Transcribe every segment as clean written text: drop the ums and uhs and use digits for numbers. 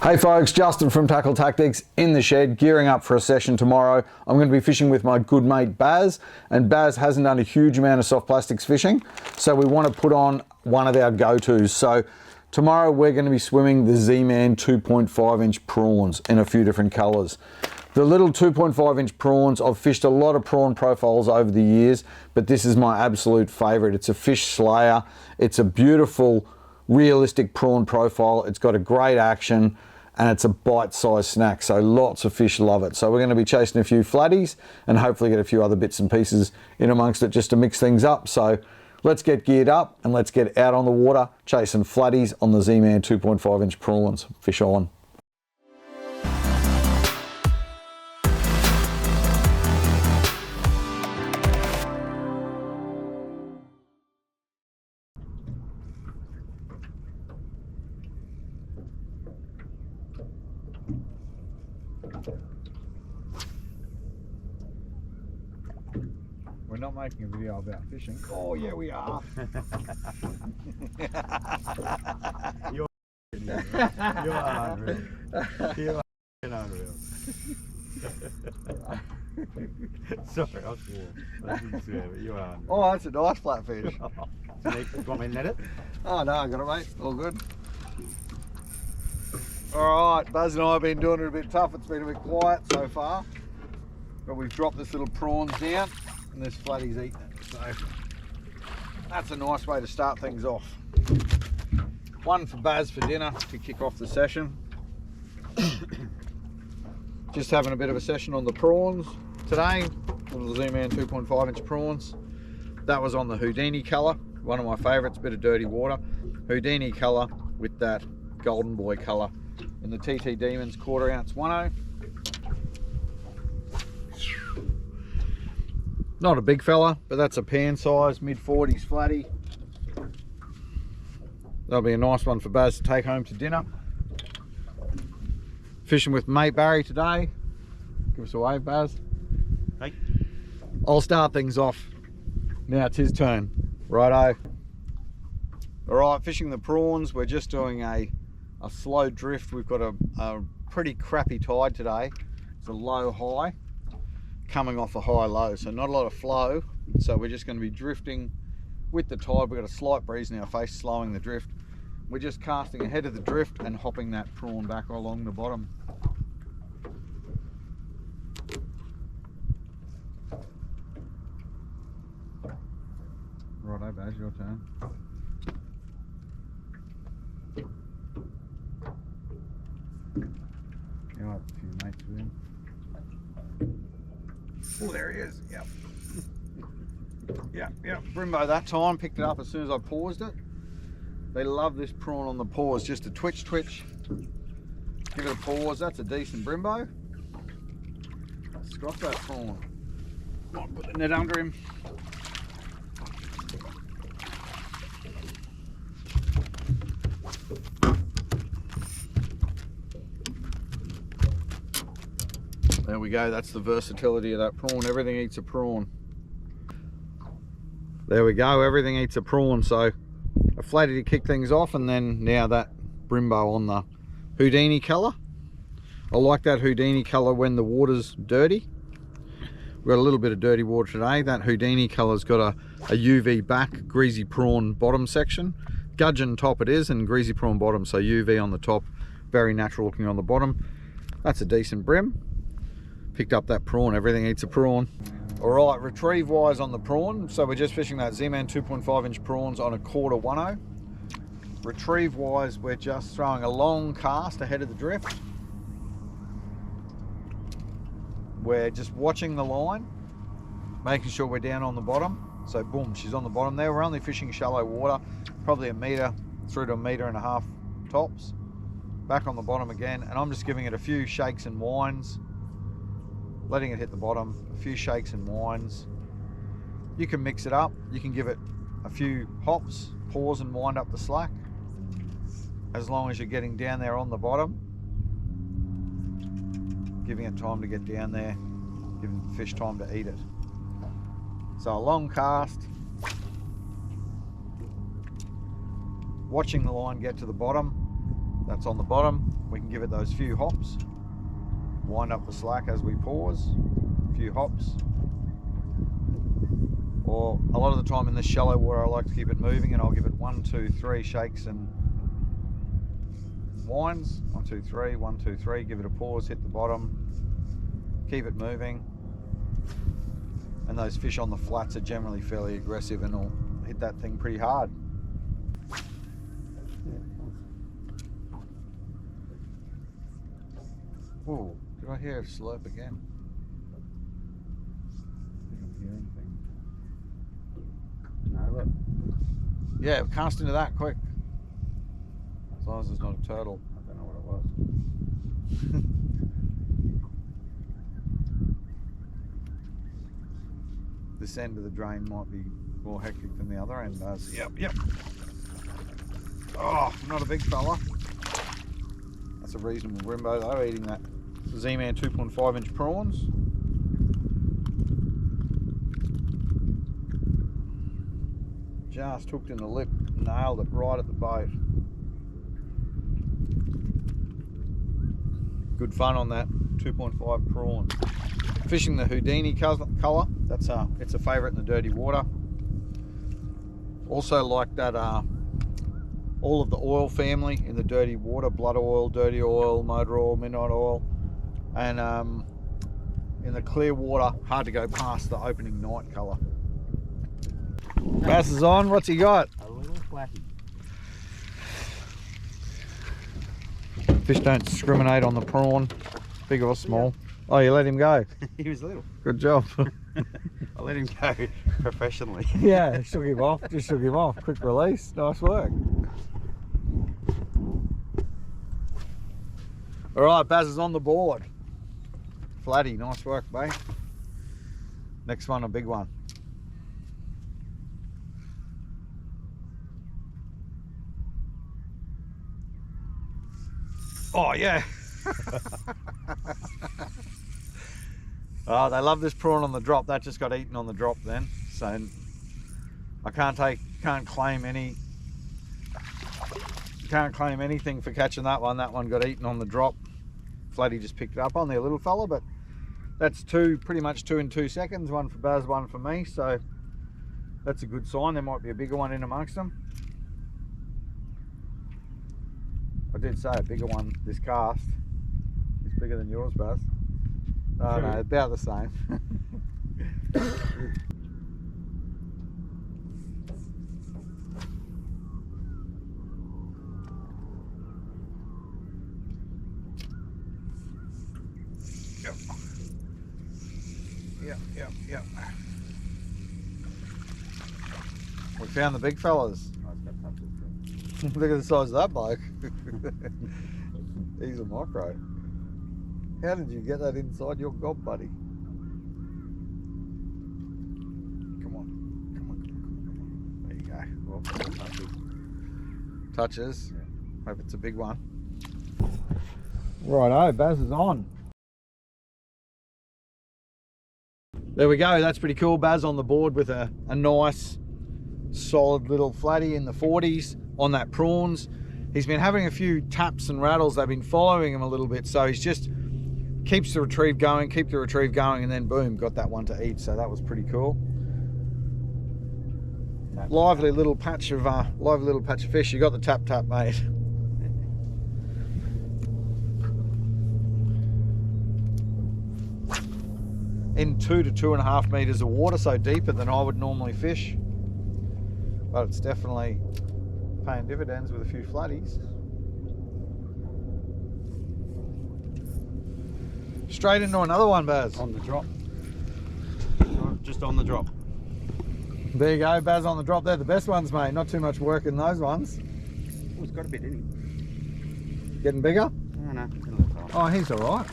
Hey folks, Justin from Tackle Tactics in the shed, gearing up for a session tomorrow. I'm going to be fishing with my good mate Baz, and Baz hasn't done a huge amount of soft plastics fishing, so we want to put on one of our go-tos. So tomorrow we're going to be swimming the ZMan 2.5 inch prawns in a few different colours. The little 2.5 inch prawns, I've fished a lot of prawn profiles over the years, but this is my absolute favourite. It's a fish slayer, it's a beautiful, realistic prawn profile, it's got a great action, and it's a bite-sized snack, so lots of fish love it. So we're going to be chasing a few flatties and hopefully get a few other bits and pieces in amongst it just to mix things up. So let's get geared up and let's get out on the water chasing flatties on the ZMan 2.5 inch prawns. Fish on. We're not making a video about fishing. Oh yeah, we are. You're unreal. You're unreal. Sorry, I was warm. I didn't swear, but you are unreal. Oh, that's a nice flatfish. Do you want me to net it? Oh no, I got it, mate. All good. All right, Buzz and I have been doing it a bit tough. It's been a bit quiet so far, but we've dropped this little prawns down and this flatty's eating it. So that's a nice way to start things off. One for Baz for dinner to kick off the session. Just having a bit of a session on the prawns today. Little ZMan 2.5 inch prawns. That was on the Houdini colour, one of my favourites, bit of dirty water. Houdini colour with that golden boy colour in the TT DemonZ 1/4 ounce 1/0. Not a big fella, but that's a pan size, mid-40s flatty. That'll be a nice one for Baz to take home to dinner. Fishing with mate Barry today. Give us a wave, Baz. Hey. I'll start things off. Now it's his turn. Righto. Alright, fishing the prawns. We're just doing a slow drift. We've got a pretty crappy tide today. It's a low high coming off a high low, so not a lot of flow, so we're just going to be drifting with the tide. We've got a slight breeze in our face slowing the drift. We're just casting ahead of the drift and hopping that prawn back along the bottom. Righto, Baz, your turn. You have a few mates with him. Oh, there he is. Yep. Yep. Brimbo that time, picked it up as soon as I paused it. They love this prawn on the pause, just a twitch. Give it a pause. That's a decent Brimbo. Scruff that prawn. Might put the net under him. There we go, that's the versatility of that prawn. Everything eats a prawn. There we go, everything eats a prawn. So a flatty to kick things off, and then now that Brimbo on the Houdini colour. I like that Houdini colour when the water's dirty. We've got a little bit of dirty water today. That Houdini colour's got a UV back, greasy prawn bottom section. Gudgeon top it is, and greasy prawn bottom, so UV on the top, very natural looking on the bottom. That's a decent brim. Picked up that prawn, everything eats a prawn. All right, retrieve wise on the prawn. So we're just fishing that ZMan 2.5 inch prawns on a 1/4 1/0. Retrieve wise, we're just throwing a long cast ahead of the drift. We're just watching the line, making sure we're down on the bottom. So boom, she's on the bottom there. We're only fishing shallow water, probably a metre through to a 1.5 metres tops. Back on the bottom again, and I'm just giving it a few shakes and winds, letting it hit the bottom, a few shakes and winds. You can mix it up, you can give it a few hops, pause and wind up the slack, as long as you're getting down there on the bottom, giving it time to get down there, giving the fish time to eat it. So a long cast, watching the line get to the bottom, That's on the bottom. We can give it those few hops. Wind up the slack as we pause. A few hops. Or a lot of the time in the shallow water, I like to keep it moving, and I'll give it 1, 2, 3 shakes and winds. 1, 2, 3, 1, 2, 3. Give it a pause, hit the bottom, keep it moving. And those fish on the flats are generally fairly aggressive and will hit that thing pretty hard. Oh, did I hear a slurp again? I didn't hear anything. No, look. Yeah, cast into that quick. As long as it's not a turtle. I don't know what it was. This end of the drain might be more hectic than the other end does. Yep. Oh, not a big fella. That's a reasonable Rimbo though, eating that ZMan 2.5 inch prawns. Just hooked in the lip, nailed it right at the boat. Good fun on that 2.5 prawn. Fishing the Houdini colour. That's it's a favourite in the dirty water. Also like that all of the oil family in the dirty water, blood oil, dirty oil, motor oil, midnight oil, and in the clear water, hard to go past the opening night colour. Bass is on. What's he got? A little flatty. Fish don't discriminate on the prawn, big or small. Oh, you let him go. He was little. Good job. I let him go professionally. Yeah, shook him off. Just shook him off. Quick release. Nice work. All right, Baz is on the board. Flatty, nice work, mate. Next one, a big one. Oh, yeah. Oh, they love this prawn on the drop. That just got eaten on the drop then. So I can't claim anything for catching that one. That one got eaten on the drop. Flatty just picked it up on there, little fella, but that's pretty much two in 2 seconds. One for Baz, one for me. So that's a good sign. There might be a bigger one in amongst them. I did say a bigger one this cast. It's bigger than yours, Baz. Oh no, about the same. Yep. We found the big fellas. Look at the size of that bloke. He's a micro. How did you get that inside your gob, buddy? Come on. There you go. Well, touches. Yeah. Hope it's a big one. Righto, Baz is on. There we go. That's pretty cool. Baz on the board with a nice, solid little flatty in the 40s on that prawns. He's been having a few taps and rattles. They've been following him a little bit, so he's just keeps the retrieve going, and then boom, got that one to eat. So that was pretty cool. Lively little patch of fish. You got the tap, mate. In 2 to 2.5 meters of water, so deeper than I would normally fish. But it's definitely paying dividends with a few flatties. Straight into another one, Baz. On the drop. Just on the drop. There you go, Baz on the drop. They're the best ones, mate. Not too much work in those ones. Oh, it's got a bit in him. Getting bigger? No. Oh, he's all right.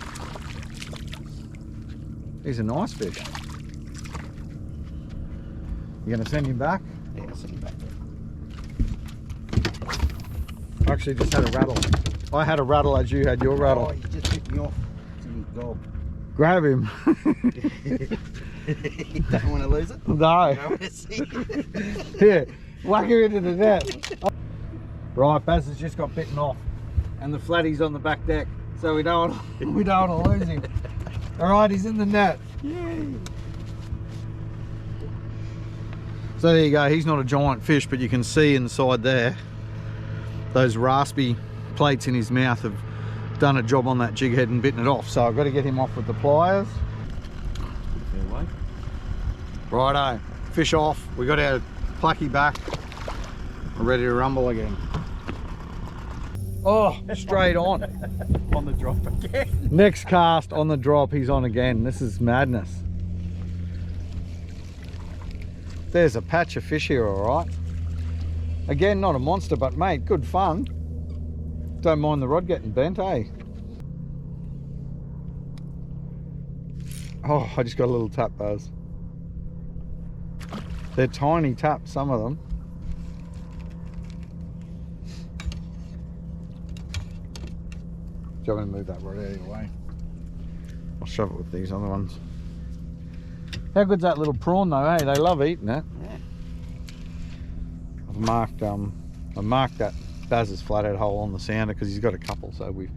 He's a nice fish. You gonna send him back? Yeah, I'll send him back. I actually just had a rattle. I had a rattle as you had your rattle. Oh, he just picked me off. Gob. Grab him. You don't want to lose it? No. You don't want to see it? Here, whack him into the net. Right, Baz has just got bitten off. and the flatty's on the back deck, so we don't want to lose him. All right, he's in the net. Yay! So there you go. He's not a giant fish, but you can see inside there, those raspy plates in his mouth have done a job on that jig head and bitten it off. So I've got to get him off with the pliers. Righto, fish off. We got our plucky back. We're ready to rumble again. Oh, straight on. On the drop again. Next cast on the drop, he's on again. This is madness. There's a patch of fish here, all right. Again, not a monster, but mate, good fun. Don't mind the rod getting bent, eh? Oh, I just got a little tap, Buzz. They're tiny taps, some of them. Do you want me to move that rod out of your way? I'll shove it with these other ones. How good's that little prawn though, eh? They love eating it. Yeah. I've marked that Baz's flathead hole on the sounder because he's got a couple, so we've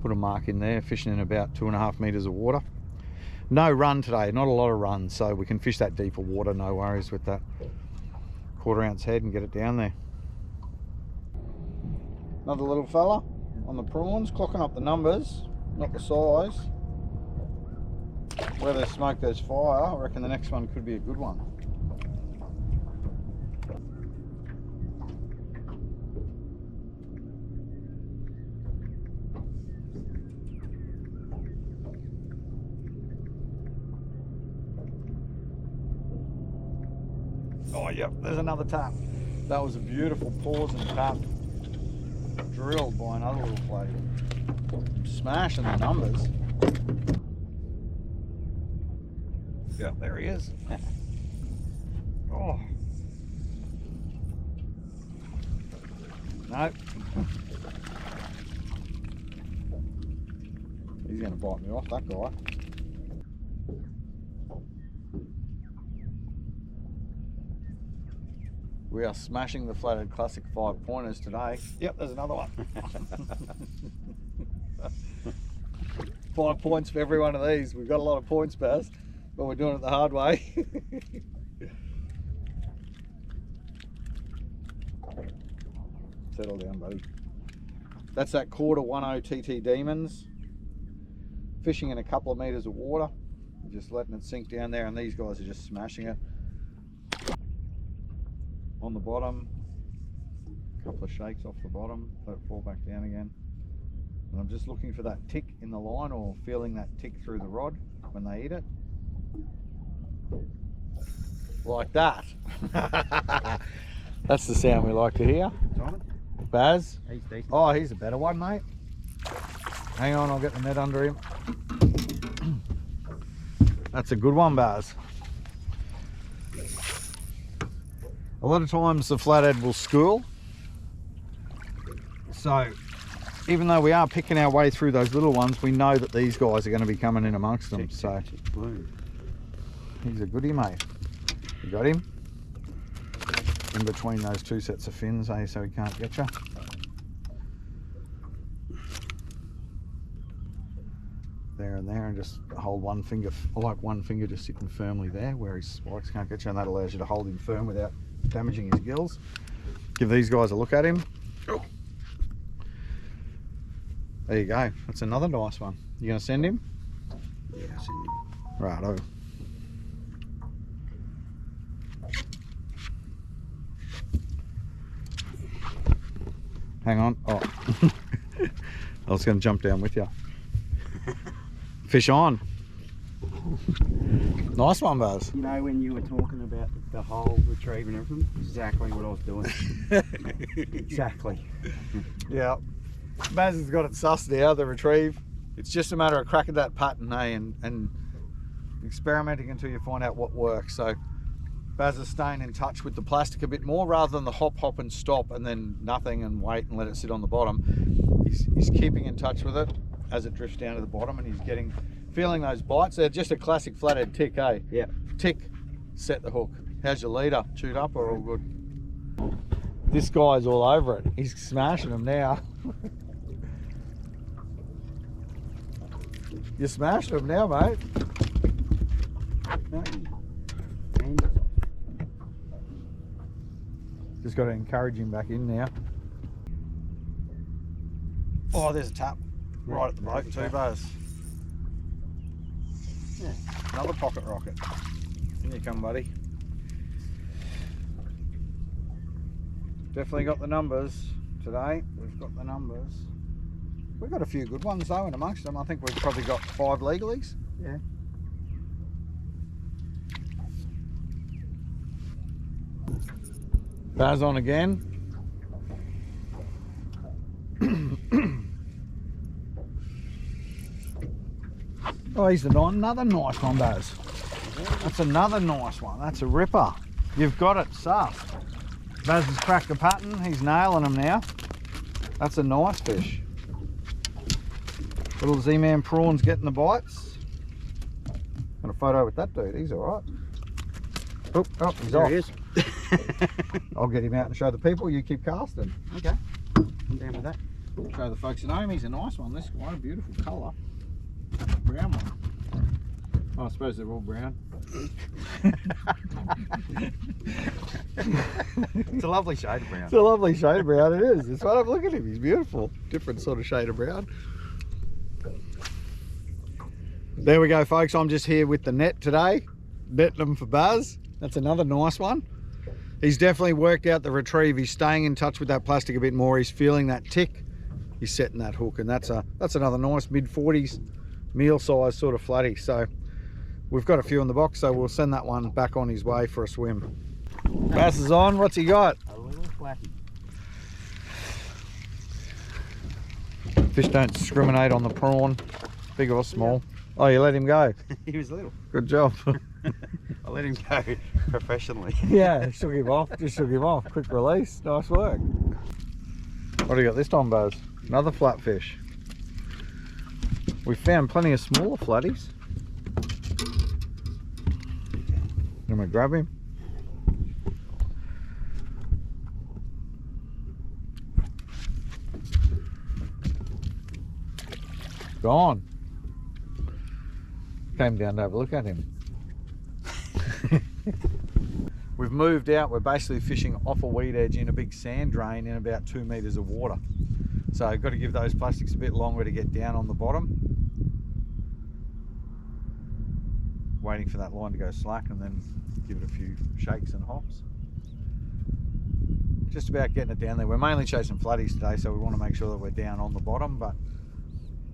put a mark in there, fishing in about 2.5 meters of water. No run today, not a lot of runs, so we can fish that deeper water, no worries with that 1/4 ounce head and get it down there. Another little fella on the prawns, clocking up the numbers, not the size. Where there's smoke there's fire. I reckon the next one could be a good one. Oh yep, there's another tap. That was a beautiful pause and tap. Drilled by another little flatty. Smashing the numbers. Yeah, there he is. Oh. Nope. He's going to bite me off, that guy. We are smashing the Flathead Classic 5-pointers today. Yep, there's another one. 5 points for every one of these. We've got a lot of points, Baz, but we're doing it the hard way. Settle down, buddy. That's that 1/4 TT DemonZ. Fishing in a couple of meters of water. Just letting it sink down there, and these guys are just smashing it. On the bottom, a couple of shakes off the bottom, let it fall back down again. And I'm just looking for that tick in the line, or feeling that tick through the rod when they eat it. Like that. That's the sound we like to hear. Baz? He's decent. Oh, he's a better one, mate. Hang on, I'll get the net under him. That's a good one, Baz. A lot of times the flathead will school. So even though we are picking our way through those little ones, we know that these guys are going to be coming in amongst them. So he's a goodie, mate. You got him? In between those two sets of fins, eh, so he can't get you. There and there, and just hold one finger. I like one finger just sitting firmly there where his spikes can't get you, and that allows you to hold him firm without damaging his gills. Give these guys a look at him. Oh. There you go. That's another nice one. You gonna send him? Yeah, I'll send him. Righto. Hang on. Oh. I was going to jump down with you. Fish on. Nice one, Buzz. You know, when you were talking about the whole retrieve and everything, exactly what I was doing. Exactly. Yeah. Baz has got it sussed now, the retrieve. It's just a matter of cracking that pattern, eh, and experimenting until you find out what works. So Baz is staying in touch with the plastic a bit more rather than the hop and stop and then nothing and wait and let it sit on the bottom. He's keeping in touch with it as it drifts down to the bottom, and he's feeling those bites. They're just a classic flathead tick, eh? Yeah. Tick, set the hook. How's your leader? Chewed up or all good? This guy's all over it. He's smashing them now. You smashed them now, mate. No, and Just got to encourage him back in now. Oh, there's a tap right at the boat too, Buzz. yeah. Another pocket rocket. In you come, buddy. Definitely got the numbers today. We've got the numbers. We've got a few good ones though in amongst them. I think we've probably got 5 legalies. Yeah. Baz on again. Oh, he's another nice one, Baz. That's another nice one. That's a ripper. You've got it sussed. Baz has cracked the pattern. He's nailing them now. That's a nice fish. Little Z-Man prawns getting the bites. Got a photo with that dude. He's all right. Oh, he's There off. he is. I'll get him out and show the people. You keep casting. Okay. I'm down with that. Show the folks at home. He's a nice one. This one, a beautiful colour. Brown one. Oh, I suppose they're all brown. It's a lovely shade of brown. It's a lovely shade of brown. It is. It's right up. Look at him. He's beautiful. Different sort of shade of brown. There we go, folks. I'm just here with the net today, netting them for Buzz. That's another nice one. He's definitely worked out the retrieve. He's staying in touch with that plastic a bit more. He's feeling that tick. He's setting that hook, and that's another nice mid-40s meal size sort of flatty. So we've got a few in the box, so we'll send that one back on his way for a swim. Bass is on. What's he got? A little flatty. Fish don't discriminate on the prawn, big or small. Oh, you let him go. He was little. Good job. I let him go professionally. Yeah, shook him off. Just shook him off. Quick release. Nice work. What do you got this time, Buzz? Another flatfish. We found plenty of smaller flatties. I'm gonna grab him. Gone. Came down to have a look at him. We've moved out. We're basically fishing off a weed edge in a big sand drain in about 2 meters of water. So I've got to give those plastics a bit longer to get down on the bottom. Waiting for that line to go slack and then give it a few shakes and hops. Just about getting it down there. We're mainly chasing flatties today, so we want to make sure that we're down on the bottom, but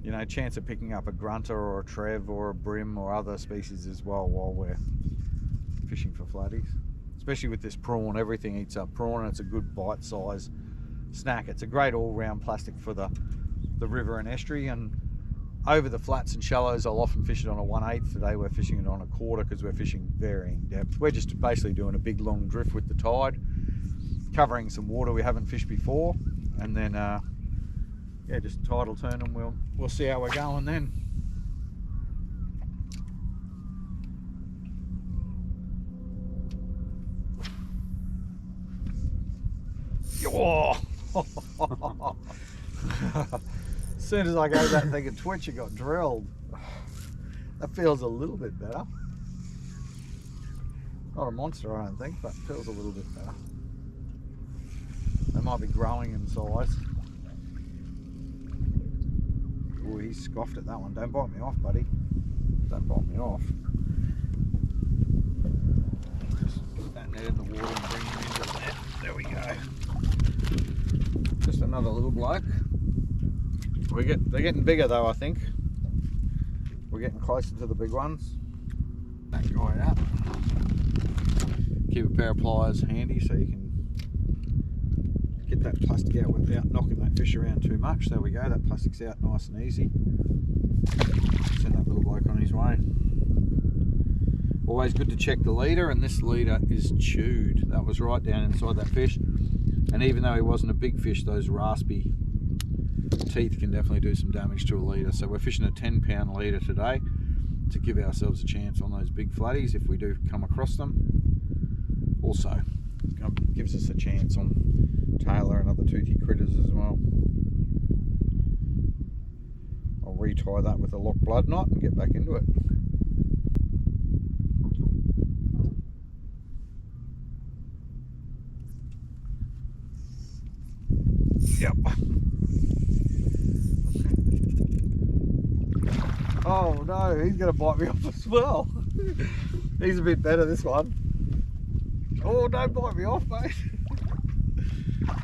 you know, chance of picking up a grunter or a trev or a brim or other species as well while we're fishing for flatties. Especially with this prawn, everything eats up prawn, and it's a good bite size snack. It's a great all-round plastic for the river and estuary, and over the flats and shallows I'll often fish it on a 1/8. Today we're fishing it on a 1/4 because we're fishing varying depth. We're just basically doing a big long drift with the tide, covering some water we haven't fished before, and then yeah, just tidal turn, and we'll see how we're going then. Oh. As soon as I gave that thing a twitch, it got drilled. That feels a little bit better. Not a monster, I don't think, but feels a little bit better. They might be growing in size. Oh, he scoffed at that one. Don't bite me off, buddy. Don't bite me off. Just put that net in the water and bring him into the net. There we go. Just another little bloke. They're getting bigger though, I think. We're getting closer to the big ones. That guy up. Keep a pair of pliers handy so you can get that plastic out without knocking that fish around too much. There we go, that plastic's out nice and easy. Send that little bloke on his way. Always good to check the leader, and this leader is chewed. That was right down inside that fish. And even though he wasn't a big fish, those raspy teeth can definitely do some damage to a leader. So we're fishing a 10-pound leader today to give ourselves a chance on those big flatties if we do come across them. Also gives us a chance on tailor and other toothy critters as well. I'll retie that with a lock blood knot and get back into it. Yep. Oh no, he's gonna bite me off as well. He's a bit better, this one. Oh, don't bite me off, mate.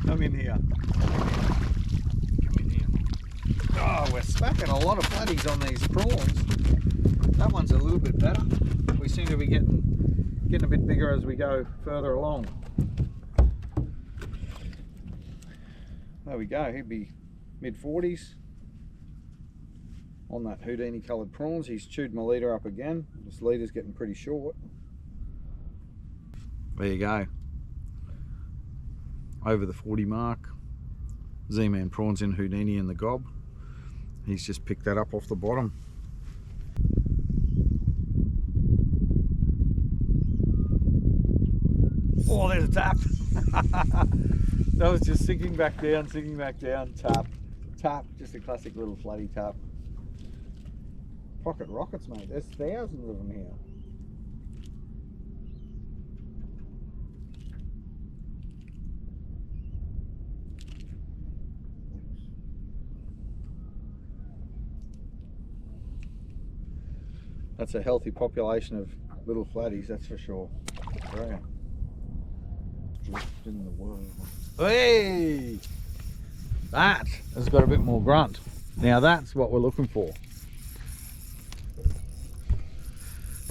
Come in here. Come in here. Oh, we're smacking a lot of flatties on these prawns. That one's a little bit better. We seem to be getting a bit bigger as we go further along. There we go, he'd be mid-40s on that Houdini coloured prawns. He's chewed my leader up again. This leader's getting pretty short. There you go. Over the 40 mark. ZMan prawns in Houdini in the gob. He's just picked that up off the bottom. Oh, there's a tap. That was just sinking back down, tap, tap. Just a classic little flatty tap. Pocket rockets, mate. There's thousands of them here. That's a healthy population of little flatties, that's for sure. Brilliant. Drift in the world. Hey! That has got a bit more grunt. Now that's what we're looking for.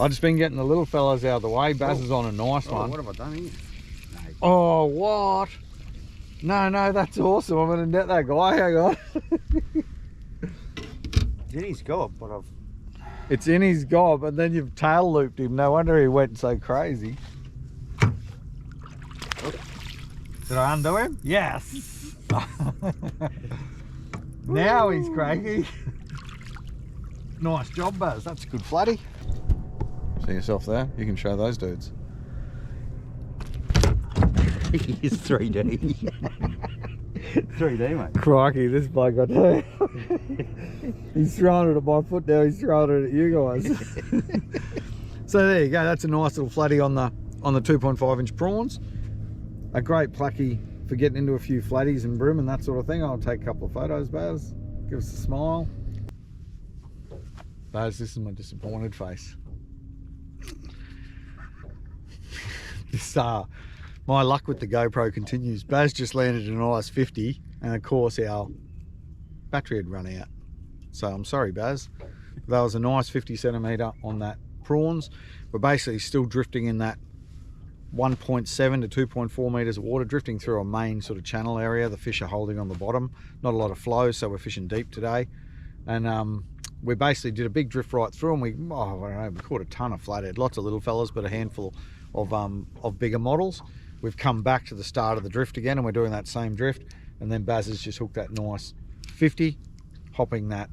I've just been getting the little fellas out of the way. Baz is on a nice one. What have I done here? No. Oh, what? No, that's awesome. I'm going to net that guy. Hang on. It's in his gob, but I've... It's in his gob, and then you've tail looped him. No wonder he went so crazy. Did I undo him? Yes. Now he's cranky. Nice job, Baz. That's a good flatty. See yourself there? You can show those dudes. He's 3D. 3D, mate. Crikey, this bloke, I tell you. He's throwing it at my foot now, he's throwing it at you guys. So there you go, that's a nice little flatty on the 2.5 inch prawns. A great plucky for getting into a few flatties and brim and that sort of thing. I'll take a couple of photos, Baz. Give us a smile. Baz, this is my disappointed face. This my luck with the GoPro continues. Baz just landed an ice 50 and of course our battery had run out. So I'm sorry, Baz. That was a nice 50 centimetre on that prawns. We're basically still drifting in that 1.7 to 2.4 metres of water, drifting through a main sort of channel area. The fish are holding on the bottom. Not a lot of flow, so we're fishing deep today. And we basically did a big drift right through and we caught a ton of flathead. Lots of little fellas, but a handful of bigger models. We've come back to the start of the drift again and we're doing that same drift, and then Baz has just hooked that nice 50, hopping that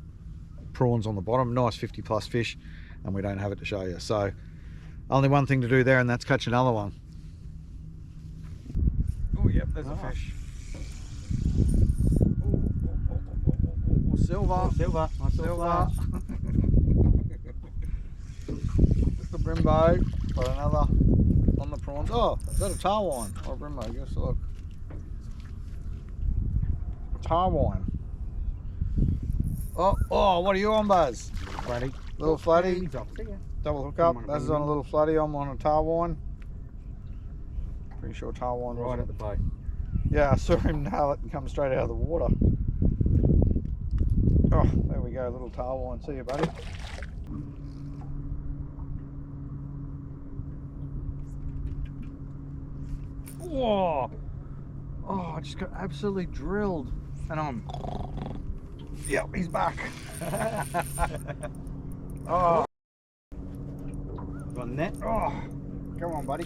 prawns on the bottom. Nice 50 plus fish, and we don't have it to show you. So only one thing to do there, and that's catch another one. Oh yep, there's a fish. Silver. Silver. Silver. Just a brimbo, but another on the prawns. Oh, is that a tarwine or a brimbo? Guess look. Tarwine. Oh, what are you on, Baz? Flatty. Little flatty. See ya. Double hook up. Baz is on a little flatty. I'm on a tarwine. Pretty sure tarwine Right at the bait. Yeah, I saw him nail it and come straight out of the water. Oh, there we go, little tarwine. See you, buddy. Whoa! Oh, I just got absolutely drilled. And I'm... Yep, he's back. Oh. Got a net? Oh. Come on, buddy.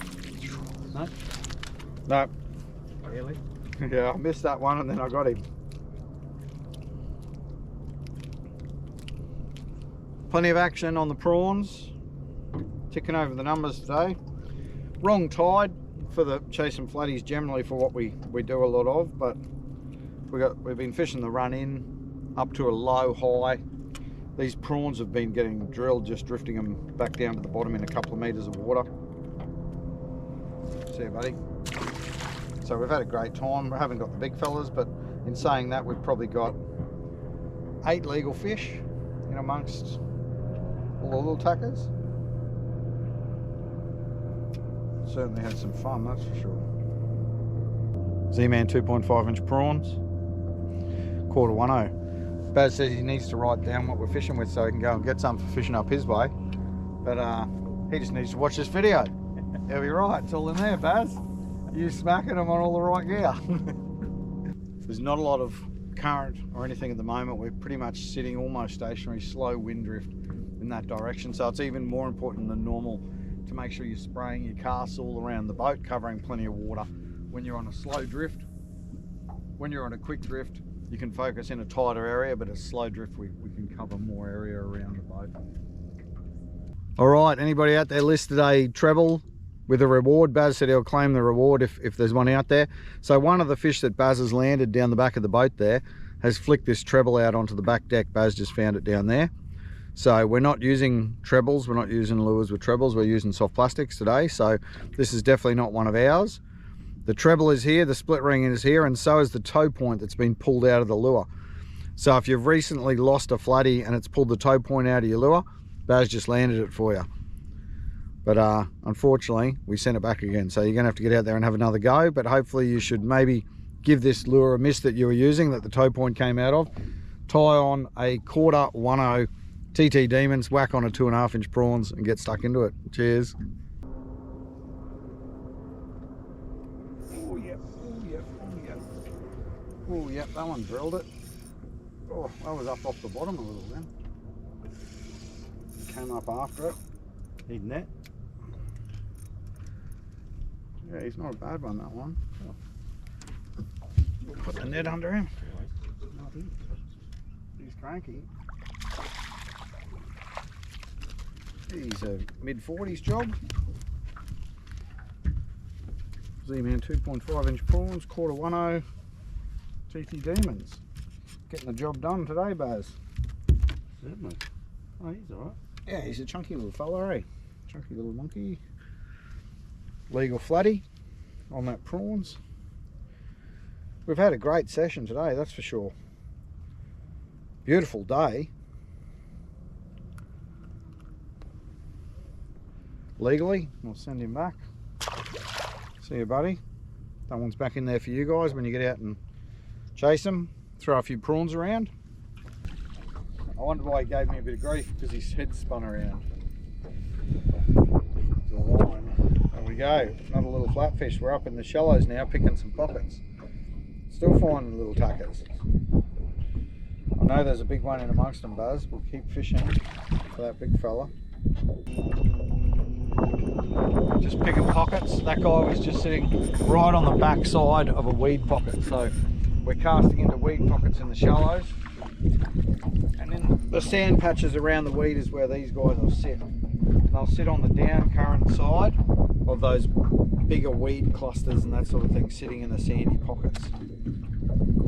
No? No. Really? Yeah, I missed that one and then I got him. Plenty of action on the prawns. Ticking over the numbers today. Wrong tide for the chasing flatties generally for what we do a lot of, but we've been fishing the run in up to a low high These prawns have been getting drilled, just drifting them back down to the bottom in a couple of meters of water. See you, buddy. So we've had a great time. We haven't got the big fellas, but in saying that, we've probably got 8 legal fish in amongst all the little tackers. Certainly had some fun, that's for sure. ZMan 2.5 inch prawns, quarter 10. Baz says he needs to write down what we're fishing with so he can go and get some for fishing up his way. But he just needs to watch this video. He'll be right, it's all in there, Baz. You smacking them on all the right gear. There's not a lot of current or anything at the moment. We're pretty much sitting almost stationary, slow wind drift in that direction. So it's even more important than normal to make sure you're spraying your casts all around the boat, covering plenty of water. When you're on a slow drift, when you're on a quick drift, you can focus in a tighter area, but a slow drift, we can cover more area around the boat. All right, anybody out there listed a treble with a reward? Baz said he'll claim the reward if there's one out there. So one of the fish that Baz has landed down the back of the boat there has flicked this treble out onto the back deck. Baz just found it down there. So we're not using trebles, we're not using lures with trebles, we're using soft plastics today. So this is definitely not one of ours. The treble is here, the split ring is here, and so is the tow point that's been pulled out of the lure. So if you've recently lost a flatty and it's pulled the tow point out of your lure, Baz just landed it for you. But unfortunately, we sent it back again. So you're gonna have to get out there and have another go, but hopefully you should maybe give this lure a miss that you were using, that the tow point came out of. Tie on a quarter 10 TT DemonZ, whack on a 2.5 inch prawns and get stuck into it. Cheers. Oh yep, oh yep, oh yep. Oh yep, that one drilled it. Oh, that was up off the bottom a little then. Came up after it. He's net. Yeah, he's not a bad one, that one. Oh. We'll put the net under him. He's cranky. He's a mid-40s job. ZMan 2.5 inch prawns, quarter 10, TT DemonZ. Getting the job done today, Baz. Certainly. Oh, he's alright. Yeah, he's a chunky little fella, eh? Chunky little monkey. Legal flatty on that prawns. We've had a great session today, that's for sure. Beautiful day. Legally, we'll send him back. See you, buddy. That one's back in there for you guys when you get out and chase them. Throw a few prawns around. I wonder why he gave me a bit of grief, because his head spun around. The line. There we go. Another little flatfish. We're up in the shallows now, picking some pockets. Still finding little tackers. I know there's a big one in amongst them, Buzz. We'll keep fishing for that big fella. Just picking pockets. That guy was just sitting right on the back side of a weed pocket. So we're casting into weed pockets in the shallows. And then the sand patches around the weed is where these guys will sit. And they'll sit on the down current side of those bigger weed clusters and that sort of thing, sitting in the sandy pockets.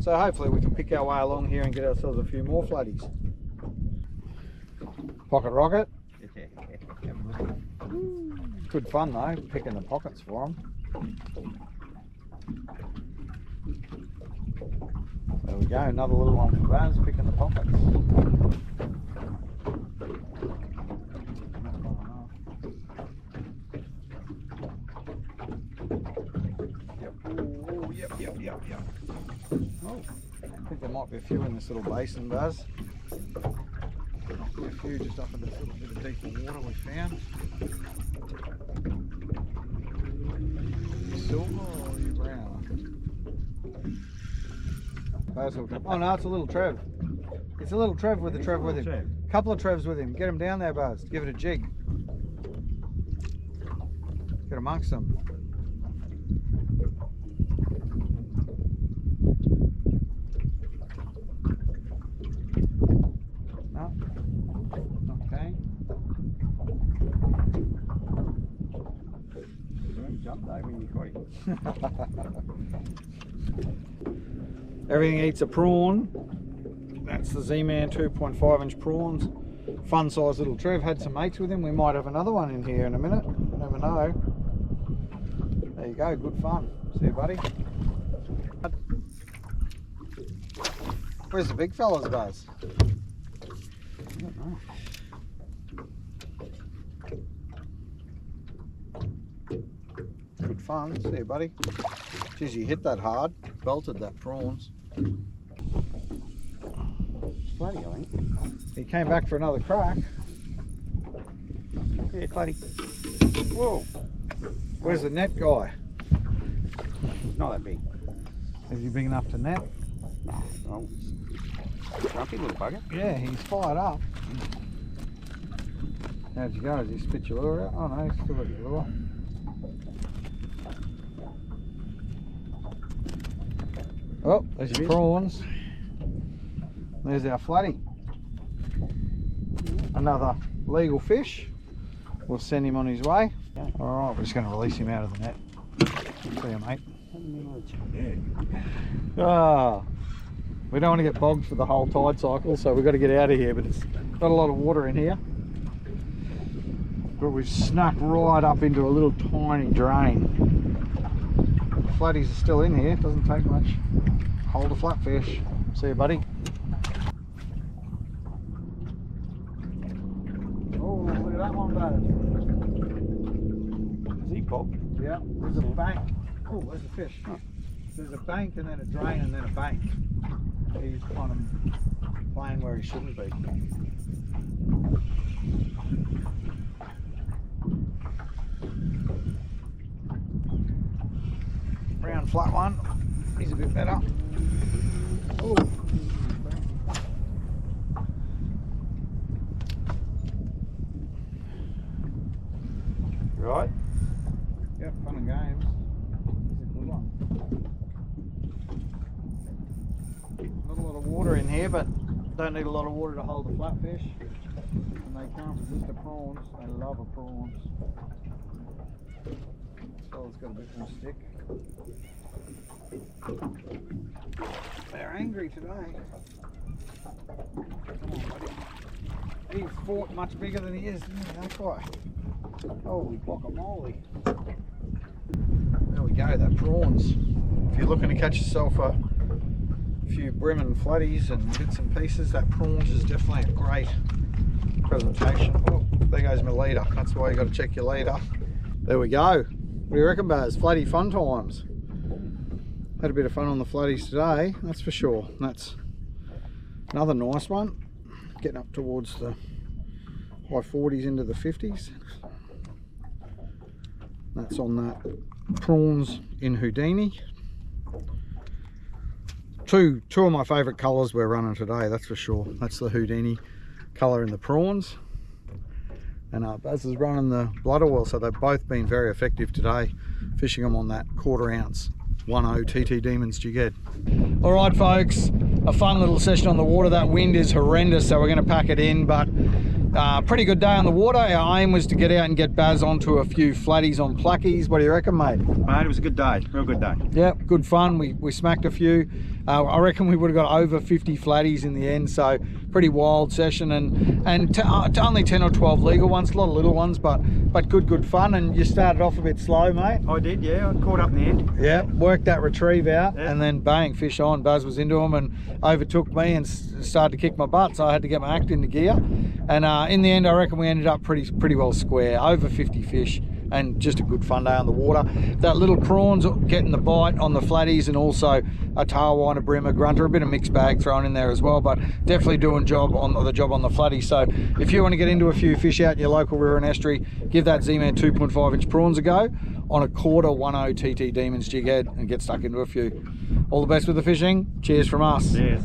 So hopefully we can pick our way along here and get ourselves a few more flatties. Pocket rocket. Good fun though, picking the pockets for them. There we go, another little one for Baz, picking the pockets. Yep. Oh, yep. Oh, I think there might be a few in this little basin, Baz. Might be a few just up in this little bit of deeper water we found. Silver or are you brown? Baz will come. Oh no, it's a little Trev. It's a little Trev with a Trev with him. A couple of Trevs with him. Get him down there, Baz. Give it a jig. Get amongst them. No. Okay. Jump though when you caught him. Everything eats a prawn. That That's the ZMan 2.5 inch prawns. Fun size little Trev. Had some mates with him. We might have another one in here in a minute. You never know. There you go, good fun. See you, buddy. Where's the big fellas, Buzz? I don't know. Good fun. See you, buddy. Geez, you hit that hard. Belted that prawns. Bloody, I think. He came back for another crack. Yeah, bloody. Whoa. Where's the net guy? Not that big. Is he big enough to net? No. Grumpy little bugger. Yeah, he's fired up. How'd you go? Has he spit your lure out? Oh no, he's still got your lure. Oh, there's your prawns. There's our flatty. Another legal fish. We'll send him on his way. Yeah. Alright, we're just going to release him out of the net. See you, mate. Ah, we don't want to get bogged for the whole tide cycle, so we've got to get out of here, but it's got a lot of water in here. But we've snuck right up into a little tiny drain. The flatties are still in here, it doesn't take much. Hold a flatfish. See you, buddy. Oh, look at that one, bud. Is he bogged? Yeah, there's a bank. Oh, there's a fish. Oh. There's a bank and then a drain and then a bank. He's kind of playing where he shouldn't be. Round flat one. He's a bit better. Oh. Right. Yep, fun and games. Not a lot of water in here, but don't need a lot of water to hold the flatfish. And they can't resist the prawns. They love the prawns. This fella's got a bit more stick. They're angry today. Come on, buddy. He fought much bigger than he is, didn't he? That's why. Holy guacamole. There we go, that prawns. If you're looking to catch yourself a few brim and flatties and bits and pieces, that prawns is definitely a great presentation. Oh, there goes my leader. That's why you got to check your leader. There we go. What do you reckon, Baz? Flatty fun times. Had a bit of fun on the flatties today, that's for sure. That's another nice one. Getting up towards the high 40s into the 50s. That's on that prawns in Houdini. Two of my favourite colours we're running today, that's for sure. That's the Houdini colour in the prawns. And Baz is running the blood oil, so they've both been very effective today, fishing them on that 1/4 ounce 1.0 TT DemonZ Jighead. All right, folks, a fun little session on the water. That wind is horrendous, so we're going to pack it in, but pretty good day on the water. Our aim was to get out and get Baz onto a few flatties on plackies. What do you reckon, mate? Mate, it was a good day, real good day. Yeah, good fun. We smacked a few. I reckon we would have got over 50 flatties in the end, so pretty wild session, and only 10 or 12 legal ones, a lot of little ones, but good fun. And you started off a bit slow, mate. I did, yeah. I caught up in the end. Yeah, worked that retrieve out, yeah. And then bang, fish on. Baz was into him and overtook me and started to kick my butt, so I had to get my act into gear. And in the end, I reckon we ended up pretty well square, over 50 fish, and just a good fun day on the water. That little prawns getting the bite on the flatties, and also a tailwind, a brim, a grunter, a bit of mixed bag thrown in there as well, but definitely doing the job on the flatty. So if you want to get into a few fish out in your local river and estuary, give that ZMan 2.5 inch prawns a go on a 1/4 1.0 TT DemonZ Jighead and get stuck into a few. All the best with the fishing. Cheers from us. Cheers.